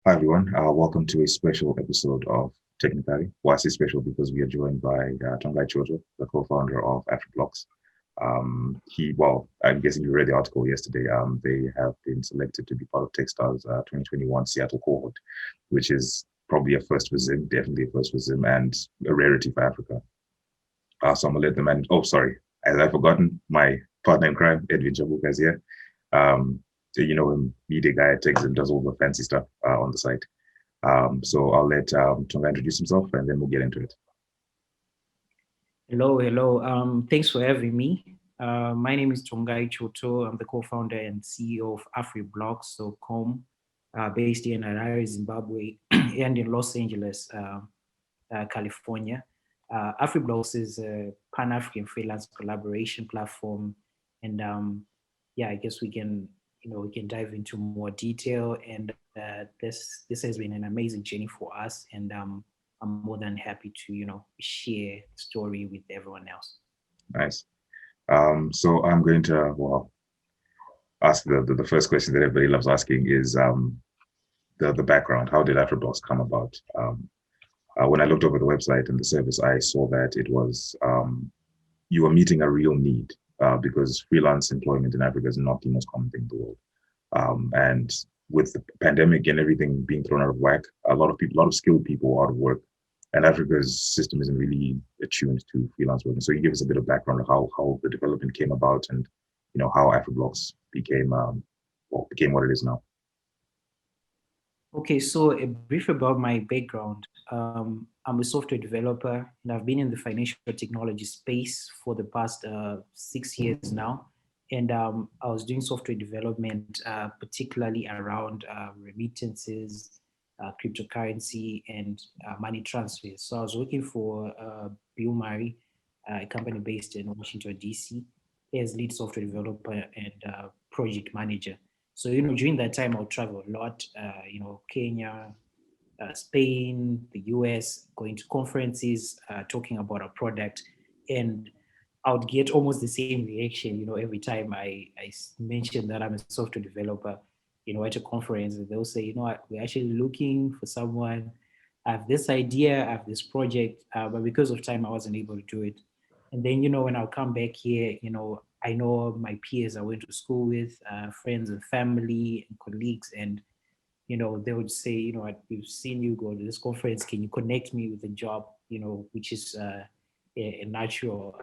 Hi everyone, welcome to a special episode of Technically. Why I say special? Because we are joined by Tongayi Choto, the co-founder of AfriBlocks. I'm guessing you read the article yesterday. They have been selected to be part of Techstars 2021 Seattle Cohort, which is probably a first for Zim, definitely a first for Zim, and a rarity for Africa. So I'm gonna let the man. Oh, sorry, as I've forgotten, my partner in crime, Edwin Jabuka, is here. Um, so you know him, media guy at Techs and does all the fancy stuff on the site. So I'll let Tonga introduce himself and then we'll get into it. Hello. Thanks for having me. My name is Tongayi Choto. I'm the co-founder and CEO of AfriBlocks, so COM, based in Harare, Zimbabwe, and in Los Angeles, California. AfriBlocks is a Pan-African freelance collaboration platform, and yeah, I guess we can dive into more detail. And this has been an amazing journey for us, and I'm more than happy to share the story with everyone else. Nice. So I'm going to ask the first question that everybody loves asking is the background. How did AfriBlocks come about? When I looked over the website and the service, I saw that it was you were meeting a real need because freelance employment in Africa is not the most common thing in the world. And with the pandemic and everything being thrown out of whack, a lot of skilled people are out of work, and Africa's system isn't really attuned to freelance work. And so, you give us a bit of background of how the development came about, and how AfriBlocks became what it is now. Okay, so a brief about my background. I'm a software developer, and I've been in the financial technology space for the past 6 years now. And I was doing software development, particularly around remittances, cryptocurrency, and money transfers. So I was working for Bill Murray, a company based in Washington, D.C., as lead software developer and project manager. So, during that time, I'll travel a lot, Kenya, Spain, the US, going to conferences, talking about a product. And I would get almost the same reaction, every time I mention that I'm a software developer, at a conference. They'll say, we're actually looking for someone. I have this idea, I have this project, but because of time, I wasn't able to do it. And then, when I'll come back here, I know my peers I went to school with, friends and family and colleagues, and they would say, we've seen you go to this conference. Can you connect me with a job? Which is a natural,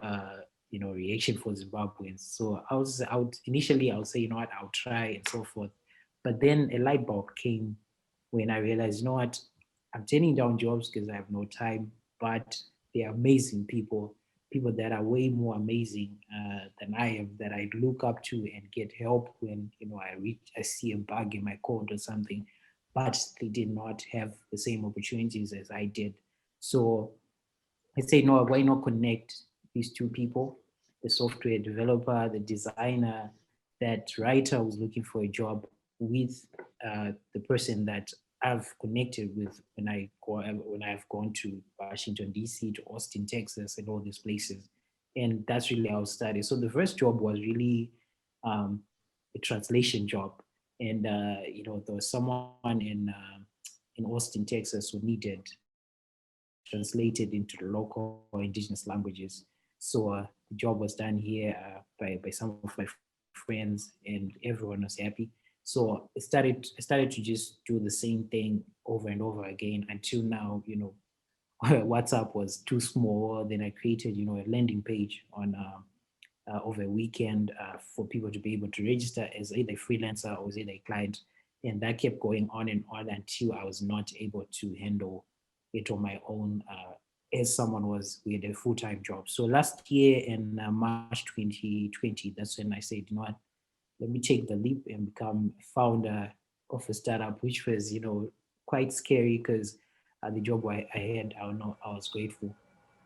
reaction for Zimbabweans. So I would say, I'll try and so forth. But then a light bulb came when I realized, I'm turning down jobs because I have no time, but they're amazing people that are way more amazing than I am, that I look up to and get help when I see a bug in my code or something, but they did not have the same opportunities as I did. So I say, no, why not connect these two people, the software developer, the designer, that writer who's looking for a job, with the person that I've connected with when I've gone to Washington D.C., to Austin, Texas, and all these places, and that's really how it started. So the first job was really um, a translation job, and there was someone in Austin, Texas, who needed translated into the local indigenous languages. So the job was done here by some of my friends, and everyone was happy. So I started to just do the same thing over and over again until now. WhatsApp was too small. Then I created, a landing page on over a weekend for people to be able to register as either a freelancer or as either a client. And that kept going on and on until I was not able to handle it on my own, as someone was with a full-time job. So last year in March 2020, that's when I said, let me take the leap and become founder of a startup, which was, quite scary because the job I had, I know I was grateful.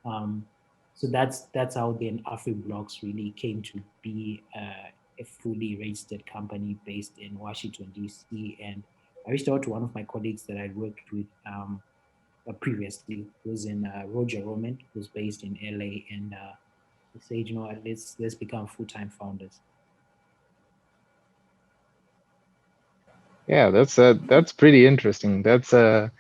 Um, so that's how then AfriBlocks really came to be a fully registered company based in Washington D.C. And I reached out to one of my colleagues that I'd worked with previously, who was in Roger Roman, who's based in LA, and he said, what, let's become full time founders. Yeah, that's pretty interesting. That's a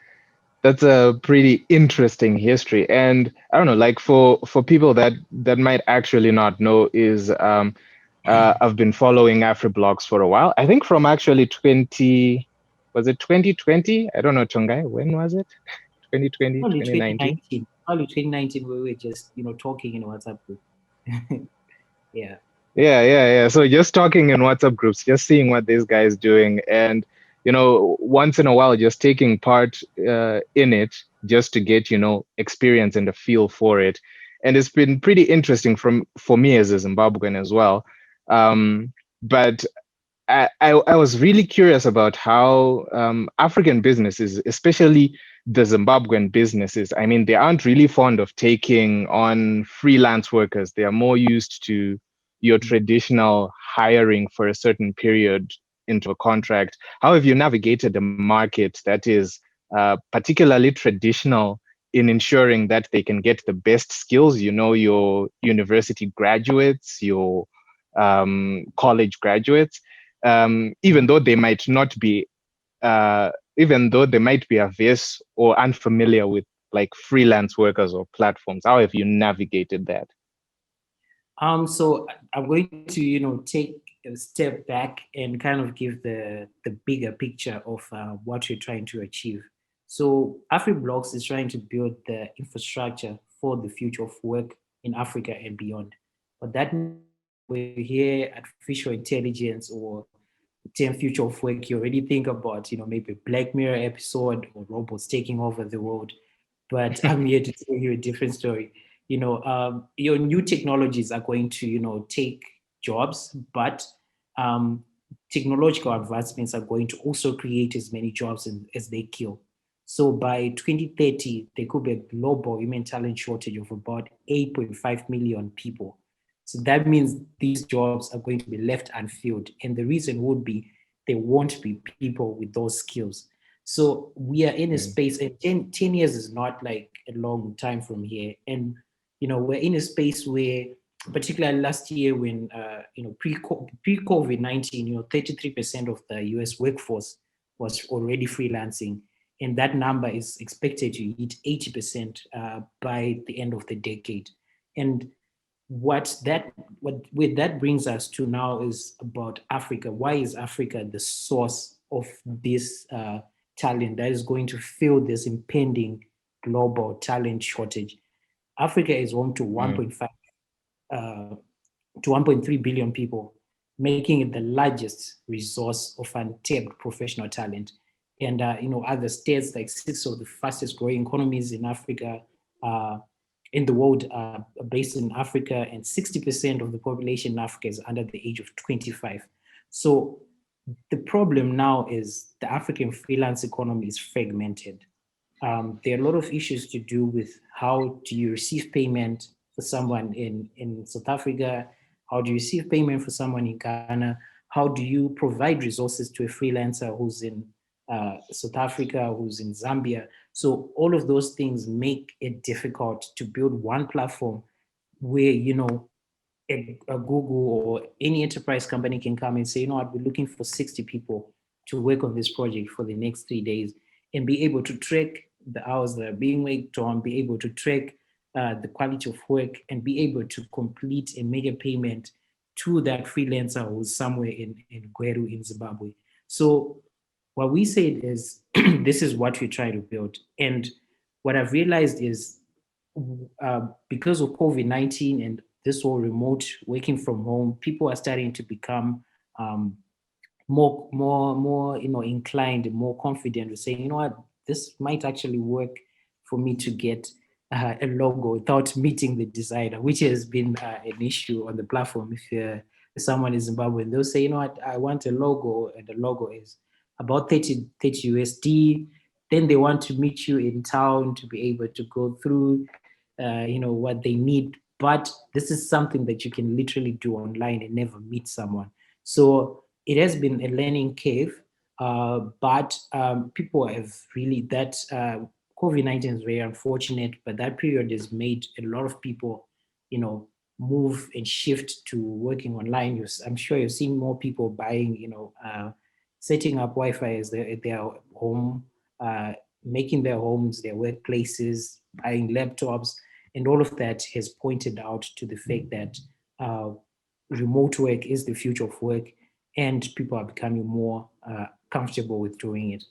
pretty interesting history. And I don't know, like for people that might actually not know, is I've been following AfriBlocks for a while. I think from actually 20, was it 2020? I don't know, Tongai, when was it? 2020, Probably 2019? 2019. Probably 2019, where we were just, talking in a WhatsApp group. Yeah. Yeah. So just talking in WhatsApp groups, just seeing what this guy is doing, and once in a while, just taking part in it, just to get experience and a feel for it, and it's been pretty interesting for me as a Zimbabwean as well. But I was really curious about how African businesses, especially the Zimbabwean businesses, I mean, they aren't really fond of taking on freelance workers. They are more used to your traditional hiring for a certain period into a contract. How have you navigated a market that is particularly traditional in ensuring that they can get the best skills? Your university graduates, your college graduates, even though they might not be, even though they might be averse or unfamiliar with like freelance workers or platforms. How have you navigated that? So I'm going to, take a step back and kind of give the bigger picture of what you're trying to achieve. So AfriBlocks is trying to build the infrastructure for the future of work in Africa and beyond. But that means when you hear artificial intelligence or the term future of work, you already think about, maybe a Black Mirror episode or robots taking over the world. But I'm here to tell you a different story. Your new technologies are going to, take jobs, but um, technological advancements are going to also create as many jobs as they kill. So by 2030, there could be a global human talent shortage of about 8.5 million people. So that means these jobs are going to be left unfilled. And the reason would be there won't be people with those skills. So we are in a Mm, space, and 10 years is not like a long time from here. And, we're in a space where, particularly last year when, pre-COVID-19, 33% of the US workforce was already freelancing. And that number is expected to hit 80% by the end of the decade. And where that brings us to now is about Africa. Why is Africa the source of this talent that is going to fill this impending global talent shortage? Africa is home to mm, 1.5 to 1.3 billion people, making it the largest resource of untapped professional talent. And other states, like six of the fastest growing economies in Africa, uh, in the world, are based in Africa, and 60% of the population in Africa is under the age of 25. So the problem now is the African freelance economy is fragmented. There are a lot of issues to do with how do you receive payment for someone in South Africa, how do you receive payment for someone in Ghana, how do you provide resources to a freelancer who's in South Africa, who's in Zambia. So all of those things make it difficult to build one platform where a Google or any enterprise company can come and say, what, we're looking for 60 people to work on this project for the next 3 days, and be able to track the hours that are being worked on, be able to track the quality of work, and be able to complete and make a payment to that freelancer who's somewhere in Gweru in Zimbabwe. So what we said is, this is what we try to build. And what I've realized is, because of COVID-19 and this whole remote working from home, people are starting to become um, more inclined and more confident with saying, what, this might actually work for me to get a logo without meeting the designer, which has been an issue on the platform. If someone is Zimbabwean, they'll say, what, I want a logo, and the logo is about 30 USD. Then they want to meet you in town to be able to go through what they need. But this is something that you can literally do online and never meet someone. So it has been a learning curve, but people have really, that COVID-19 is very unfortunate, but that period has made a lot of people, you know, move and shift to working online. I'm sure you've seen more people buying, setting up Wi-Fi as their home, making their homes, their workplaces, buying laptops, and all of that has pointed out to the fact that remote work is the future of work, and people are becoming more comfortable with doing it.